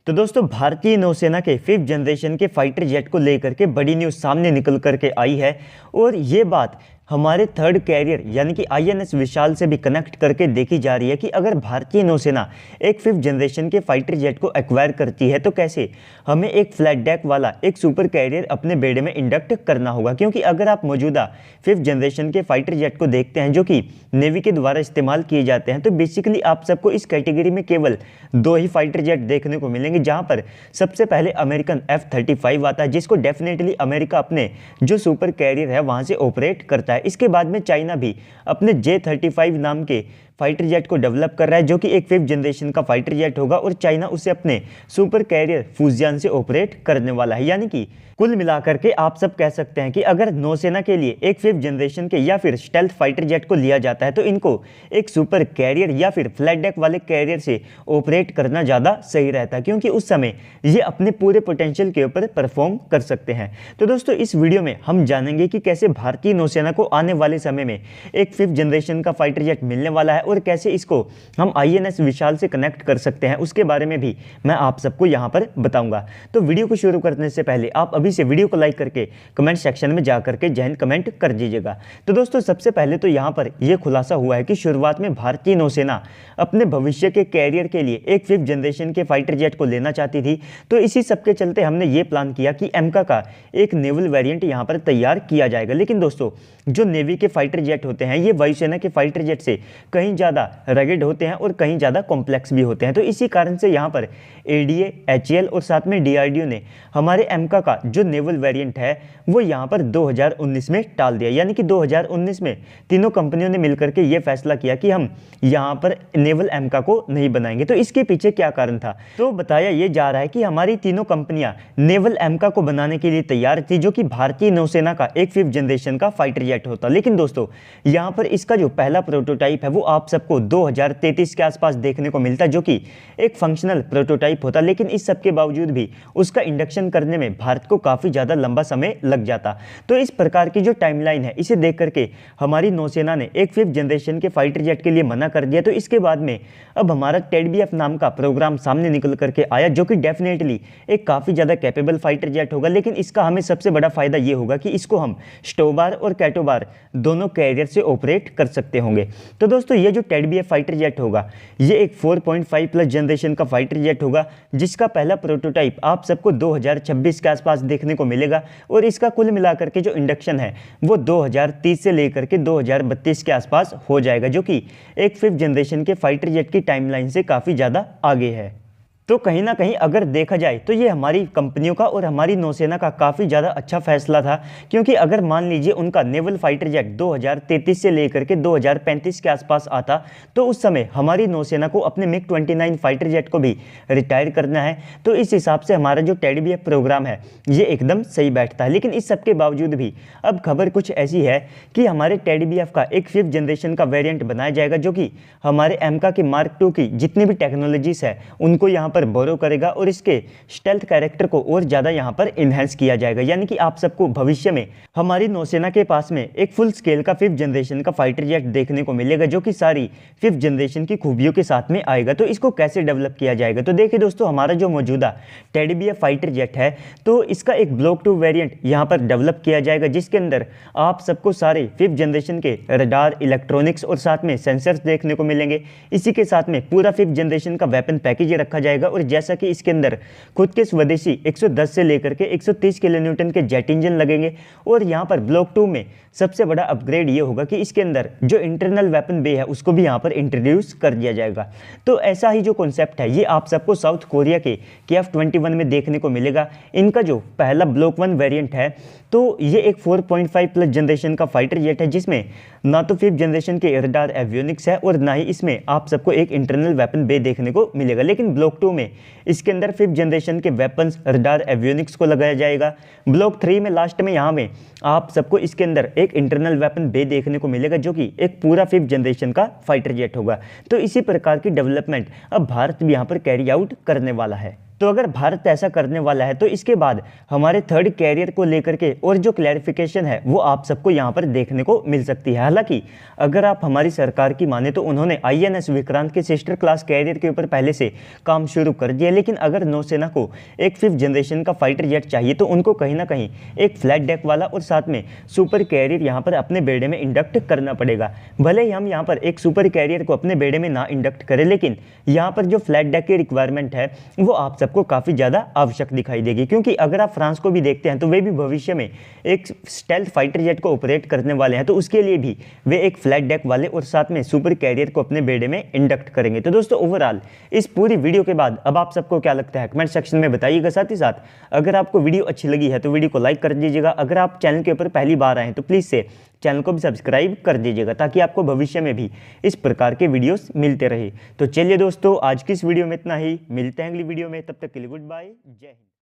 तो दोस्तों भारतीय नौसेना के 5th जनरेशन के फाइटर जेट को लेकर के बड़ी न्यूज़ सामने निकल करके आई है। और ये बात हमारे थर्ड कैरियर यानी कि आईएनएस विशाल से भी कनेक्ट करके देखी जा रही है कि अगर भारतीय नौसेना एक 5th जनरेशन के फाइटर जेट को एक्वायर करती है तो कैसे हमें एक फ्लैट डेक वाला एक सुपर कैरियर अपने बेड़े में इंडक्ट करना होगा। क्योंकि अगर आप मौजूदा 5th जनरेशन के फाइटर जेट को देखते हैं जो कि नेवी के द्वारा इस्तेमाल किए जाते हैं, तो बेसिकली आप सबको इस कैटेगरी में केवल 2 ही फाइटर जेट देखने को मिलेंगे, जहां पर सबसे पहले अमेरिकन F-35 आता है जिसको डेफिनेटली अमेरिका अपने जो सुपर कैरियर है वहां से ऑपरेट करता है। इसके बाद में चाइना भी अपने J-35 नाम के फाइटर जेट को डेवलप कर रहा है जो कि एक 5th जनरेशन का फाइटर जेट होगा और चाइना उसे अपने सुपर कैरियर फुजियान से ऑपरेट करने वाला है। यानी कि कुल मिलाकर के आप सब कह सकते हैं कि अगर नौसेना के लिए एक 5th जनरेशन के या फिर स्टेल्थ फाइटर जेट को लिया जाता है तो इनको एक सुपर कैरियर या फिर फ्लैट डेक वाले कैरियर से ऑपरेट करना ज़्यादा सही रहता है, क्योंकि उस समय ये अपने पूरे पोटेंशियल के ऊपर परफॉर्म कर सकते हैं। तो दोस्तों इस वीडियो में हम जानेंगे कि कैसे भारतीय नौसेना को आने वाले समय में एक 5th जनरेशन का फाइटर जेट मिलने वाला है और कैसे इसको हम आईएनएस विशाल से कनेक्ट कर सकते हैं, उसके बारे में भी मैं आप सबको यहाँ पर बताऊंगा। तो वीडियो को शुरू करने से पहले आप अभी से वीडियो को लाइक करके कमेंट सेक्शन में जाकर के जय हिंद कमेंट कर दीजिएगा। तो दोस्तों सबसे पहले तो यहाँ पर यह खुलासा हुआ है कि शुरुआत में भारतीय नौसेना अपने भविष्य के कैरियर के लिए एक 5th जनरेशन के फाइटर जेट को लेना चाहती थी। तो इसी सब के चलते हमने ये प्लान किया कि एमका का एक नेवल वेरिएंट यहाँ पर तैयार किया जाएगा। लेकिन दोस्तों जो नेवी के फाइटर जेट होते हैं ये वायुसेना के फाइटर जेट से कहीं ज़्यादा रगेड होते हैं और कहीं ज़्यादा कॉम्प्लेक्स भी होते हैं। तो इसी कारण से यहाँ पर एडीए, एचएएल और साथ में डीआरडीओ ने हमारे एमका का जो नेवल वेरिएंट है वो यहाँ पर 2019 में टाल दिया। यानी कि 2019 में तीनों कंपनियों ने मिलकर के ये फैसला किया कि हम यहाँ पर नेवल एमका को नहीं बनाएंगे। तो इसके पीछे क्या कारण था? तो बताया ये जा रहा है कि हमारी तीनों कंपनियां नेवल एमका को बनाने के लिए तैयार थी, जो कि भारतीय नौसेना का एक 5th जनरेशन का फाइटर जेट होता। लेकिन दोस्तों यहाँ पर इसका जो पहला प्रोटोटाइप है वो आप सबको 2033 के आसपास देखने को मिलता है, जो कि एक फंक्शनल प्रोटोटाइप होता। लेकिन इस सब के बावजूद भी उसका इंडक्शन करने में भारत को काफ़ी ज़्यादा लंबा समय लग जाता। तो इस प्रकार की जो टाइमलाइन है इसे देख करके हमारी नौसेना ने एक 5th जनरेशन के फाइटर जेट के लिए मना कर दिया। तो इसके बाद में अब हमारा टेडबीएफ नाम का प्रोग्राम सामने निकल करके आया, जो कि डेफिनेटली एक काफ़ी ज़्यादा कैपेबल फाइटर जेट होगा। लेकिन इसका हमें सबसे बड़ा फायदा ये होगा कि इसको हम स्टोबार और कैटोबार दोनों कैरियर से ऑपरेट कर सकते होंगे। तो दोस्तों ये जो टेडबीएफ फाइटर जेट होगा ये एक 4.5 प्लस जनरेशन का फाइटर जेट होगा, जिसका पहला प्रोटोटाइप आप सबको 2026 के आसपास देखने को मिलेगा। और इसका कुल मिलाकर के जो इंडक्शन है वो 2030 से लेकर के 2032 के आसपास हो जाएगा, जो कि एक 5th जनरेशन के फाइटर जेट की टाइमलाइन से काफ़ी ज़्यादा आगे है। तो कहीं ना कहीं अगर देखा जाए तो ये हमारी कंपनियों का और हमारी नौसेना का काफ़ी ज़्यादा अच्छा फैसला था। क्योंकि अगर मान लीजिए उनका नेवल फाइटर जेट 2033 से लेकर के 2035 के आसपास आता तो उस समय हमारी नौसेना को अपने MiG-29 फाइटर जेट को भी रिटायर करना है। तो इस हिसाब से हमारा जो टेडबीएफ प्रोग्राम है ये एकदम सही बैठता है। लेकिन इस सब के बावजूद भी अब खबर कुछ ऐसी है कि हमारे टेडबीएफ का एक 5th जनरेशन का वेरिएंट बनाया जाएगा, जो कि हमारे एमका की मार्क 2 की जितनी भी टेक्नोलॉजीज है उनको यहाँ बोरो करेगा और इसके स्टेल्थ कैरेक्टर को और ज्यादा यहां पर इनहेंस किया जाएगा। यानी कि आप सबको भविष्य में हमारी नौसेना के पास में एक फुल स्केल का 5th जनरेशन का फाइटर जेट देखने को मिलेगा, जो कि सारी 5th जनरेशन की खूबियों के साथ में आएगा। तो इसको कैसे डेवलप किया जाएगा? तो देखिए दोस्तों हमारा जो मौजूदा टेडबीएफ फाइटर जेट है तो इसका एक ब्लॉक 2 वेरिएंट यहां पर डेवलप किया जाएगा, जिसके अंदर आप सबको सारे 5th जनरेशन के रडार, इलेक्ट्रॉनिक्स और साथ में सेंसर्स देखने को मिलेंगे। इसी के साथ में पूरा 5th जनरेशन का वेपन पैकेज रखा जाएगा और जैसा कि इसके अंदर खुद के स्वदेशी 110 से लेकर के 130 किलो न्यूटन के जेट इंजन लगेंगे। और यहाँ पर ब्लॉक 2 में सबसे बड़ा अपग्रेड ये होगा कि इसके अंदर जो इंटरनल वेपन बे है उसको भी यहाँ पर इंट्रोड्यूस कर दिया जाएगा। तो ऐसा ही जो कॉन्सेप्ट है ये आप सबको साउथ कोरिया के KF-21 में देखने को मिलेगा। इनका जो पहला ब्लॉक 1 वेरिएंट है तो ये एक 4.5 प्लस जनरेशन का फाइटर जेट है, जिसमें ना तो 5th जनरेशन के रडार एवियोनिक्स है और ना ही इसमें आप सबको एक इंटरनल वेपन बे देखने को मिलेगा। लेकिन ब्लॉक 2 में इसके अंदर 5th जनरेशन के वेपन्स, रडार, एवियोनिक्स को लगाया जाएगा। ब्लॉक 3 में लास्ट में यहाँ में आप सबको इसके अंदर एक इंटरनल वेपन बे देखने को मिलेगा, जो कि एक पूरा 5th जनरेशन का फाइटर जेट होगा। तो इसी प्रकार की डेवलपमेंट अब भारत भी यहाँ पर कैरी आउट करने वाला है। तो अगर भारत ऐसा करने वाला है तो इसके बाद हमारे थर्ड कैरियर को लेकर के और जो क्लैरिफिकेशन है वो आप सबको यहाँ पर देखने को मिल सकती है। हालांकि अगर आप हमारी सरकार की माने तो उन्होंने INS विक्रांत के सिस्टर क्लास कैरियर के ऊपर पहले से काम शुरू कर दिया, लेकिन अगर नौसेना को एक 5th जनरेशन का फाइटर जेट चाहिए तो उनको कहीं ना कहीं एक फ्लैट डेक वाला और साथ में सुपर कैरियर यहाँ पर अपने बेड़े में इंडक्ट करना पड़ेगा। भले ही हम यहाँ पर एक सुपर कैरियर को अपने बेड़े में ना इंडक्ट करें, लेकिन यहाँ पर जो फ्लैट डेक की रिक्वायरमेंट है वो आप सबको काफ़ी ज़्यादा आवश्यक दिखाई देगी, क्योंकि अगर आप फ्रांस को भी देखते हैं तो वे भी भविष्य में एक स्टेल्थ फाइटर जेट को ऑपरेट करने वाले हैं, तो उसके लिए भी वे एक फ्लैट डेक वाले और साथ में सुपर कैरियर को अपने बेड़े में इंडक्ट करेंगे। तो दोस्तों ओवरऑल इस पूरी वीडियो के बाद अब आप सबको क्या लगता है कमेंट सेक्शन में बताइएगा। साथ ही साथ अगर आपको वीडियो अच्छी लगी है तो वीडियो को लाइक कर दीजिएगा। अगर आप चैनल के ऊपर पहली बार आए हैं तो प्लीज़ से चैनल को भी सब्सक्राइब कर दीजिएगा, ताकि आपको भविष्य में भी इस प्रकार के वीडियोस मिलते रहे। तो चलिए दोस्तों आज की इस वीडियो में इतना ही, मिलते हैं अगली वीडियो में, तब तक के लिए गुड बाय, जय हिंद।